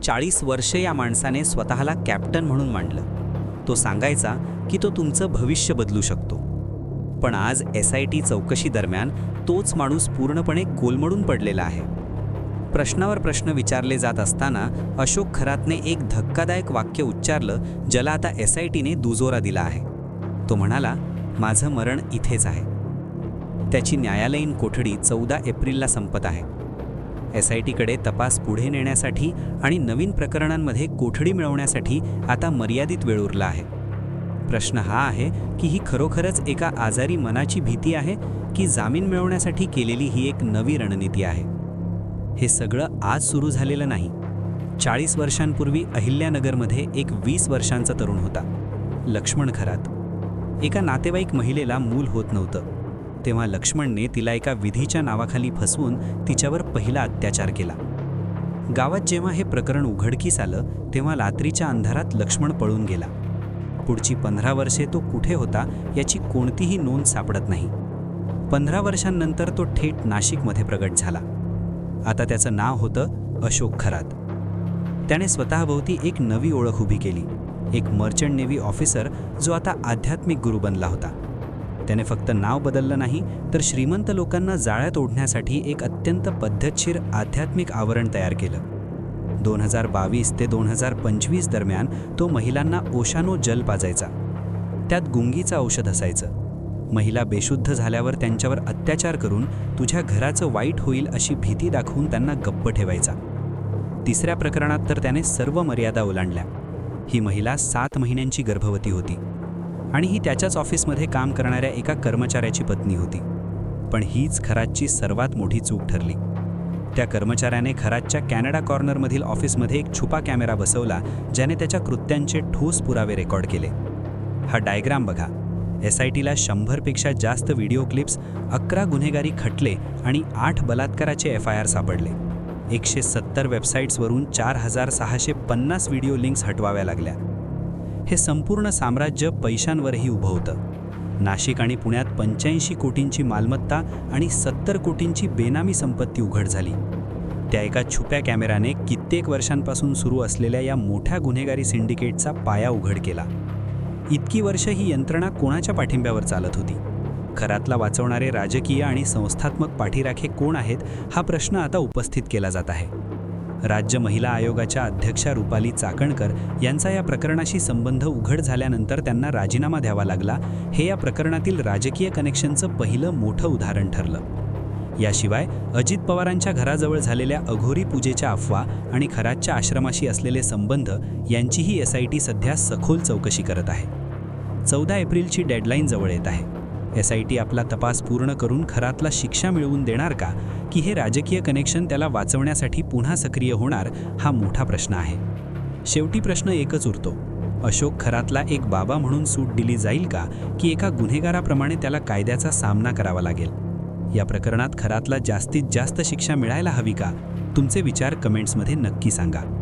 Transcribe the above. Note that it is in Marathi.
40 वर्षे या माणसाने स्वतःला कॅप्टन म्हणून मांडलं. तो सांगायचा की तो तुमचं भविष्य बदलू शकतो. पण आज SIT चौकशी दरम्यान तोच माणूस पूर्णपणे कोलमडून पडलेला आहे. प्रश्नावर प्रश्न विचारले जात असताना अशोक खरातने एक धक्कादायक वाक्य उच्चारलं, ज्याला आता SITने दुजोरा दिला आहे. तो म्हणाला, माझं मरण इथेच आहे. त्याची न्यायालयीन कोठडी 14 एप्रिलला संपत आहे. SITकडे तपास पुढे नेण्यासाठी आणि नवीन प्रकरणांमध्ये कोठडी मिळवण्यासाठी आता मर्यादित वेळ उरला आहे. प्रश्न हा आहे की ही खरोखरच एका आजारी मनाची भीती आहे की जामीन मिळवण्यासाठी केलेली ही एक नवी रणनीती आहे. हे सगळं आज सुरू झालेलं नाही. 40 वर्षांपूर्वी अहिल्यानगरमध्ये एक 20 वर्षांचा तरुण होता, लक्ष्मण खरात. एका नातेवाईक महिलेला मूल होत नव्हतं. तेव्हा लक्ष्मणने तिला एका विधीच्या नावाखाली फसवून तिच्यावर पहिला अत्याचार केला. गावात जेव्हा हे प्रकरण उघडकीस आलं तेव्हा रात्रीच्या अंधारात लक्ष्मण पळून गेला. पुढची 15 वर्षे तो कुठे होता याची कोणतीही नोंद सापडत नाही. 15 वर्षांनंतर तो थेट नाशिकमध्ये प्रगट झाला. आता त्याचं नाव होतं अशोक खरात. त्याने स्वतःभोवती एक नवी ओळख उभी केली, एक मर्चंट नेव्ही ऑफिसर जो आता आध्यात्मिक गुरु बनला होता. त्याने फक्त नाव बदललं नाही, तर श्रीमंत लोकांना जाळ्यात ओढण्यासाठी एक अत्यंत पद्धतशीर आध्यात्मिक आवरण तयार केलं. 2022 ते 2025 दरम्यान तो महिलांना ओशानो जल पाजायचा. त्यात गुंगीचं औषध असायचं. महिला बेशुद्ध झाल्यावर त्यांच्यावर अत्याचार करून तुझ्या घराचं वाईट होईल अशी भीती दाखवून त्यांना गप्प ठेवायचा. 3ऱ्या प्रकरणात तर त्याने सर्व मर्यादा ओलांडल्या. ही महिला 7 महिन्यांची गर्भवती होती आणि ही त्याच्याच ऑफिसमध्ये काम करणाऱ्या एका कर्मचाऱ्याची पत्नी होती. पण हीच खरातची सर्वात मोठी चूक ठरली. त्या कर्मचाऱ्याने खरातच्या कॅनडा कॉर्नरमधील ऑफिसमध्ये एक छुपा कॅमेरा बसवला, ज्याने त्याच्या कृत्यांचे ठोस पुरावे रेकॉर्ड केले. हा डायग्राम बघा. SITला 100पेक्षा जास्त व्हिडिओ क्लिप्स, 11 गुन्हेगारी खटले आणि 8 बलात्काराचे FIR सापडले. 170 वेबसाईट्सवरून 4650 व्हिडिओ लिंक्स हटवाव्या लागल्या. हे संपूर्ण साम्राज्य पैशांवरही उभं होतं. नाशिक आणि पुण्यात 85 कोटींची मालमत्ता आणि 70 कोटींची बेनामी संपत्ती उघड झाली. त्या एका छुप्या कॅमेराने कित्येक वर्षांपासून सुरू असलेल्या या मोठ्या गुन्हेगारी सिंडिकेटचा पाया उघड केला. इतकी वर्ष ही यंत्रणा कोणाच्या पाठिंब्यावर चालत होती? खरातला वाचवणारे राजकीय आणि संस्थात्मक पाठीराखे कोण आहेत, हा प्रश्न आता उपस्थित केला जात आहे. राज्य महिला आयोगाच्या अध्यक्षा रुपाली चाकणकर यांचा या प्रकरणाशी संबंध उघड झाल्यानंतर त्यांना राजीनामा द्यावा लागला. हे या प्रकरणातील राजकीय कनेक्शनचं पहिलं मोठं उदाहरण ठरलं. याशिवाय अजित पवारांच्या घराजवळ झालेल्या अघोरी पूजेच्या अफवा आणि खरातच्या आश्रमाशी असलेले संबंध यांचीही SIT सध्या सखोल चौकशी करत आहे. 14 एप्रिलची डेडलाईन जवळ येत आहे. SIT आपला तपास पूर्ण करून खरातला शिक्षा मिळवून देणार का, की हे राजकीय कनेक्शन त्याला वाचवण्यासाठी पुन्हा सक्रिय होणार, हा मोठा प्रश्न आहे. शेवटी प्रश्न एकच उरतो, अशोक खरातला एक बाबा म्हणून सूट दिली जाईल का, की एका गुन्हेगाराप्रमाणे त्याला कायद्याचा सामना करावा लागेल? या प्रकरणात खरातला जास्तीत जास्त शिक्षा मिळायला हवी का? तुमचे विचार कमेंट्समध्ये नक्की सांगा.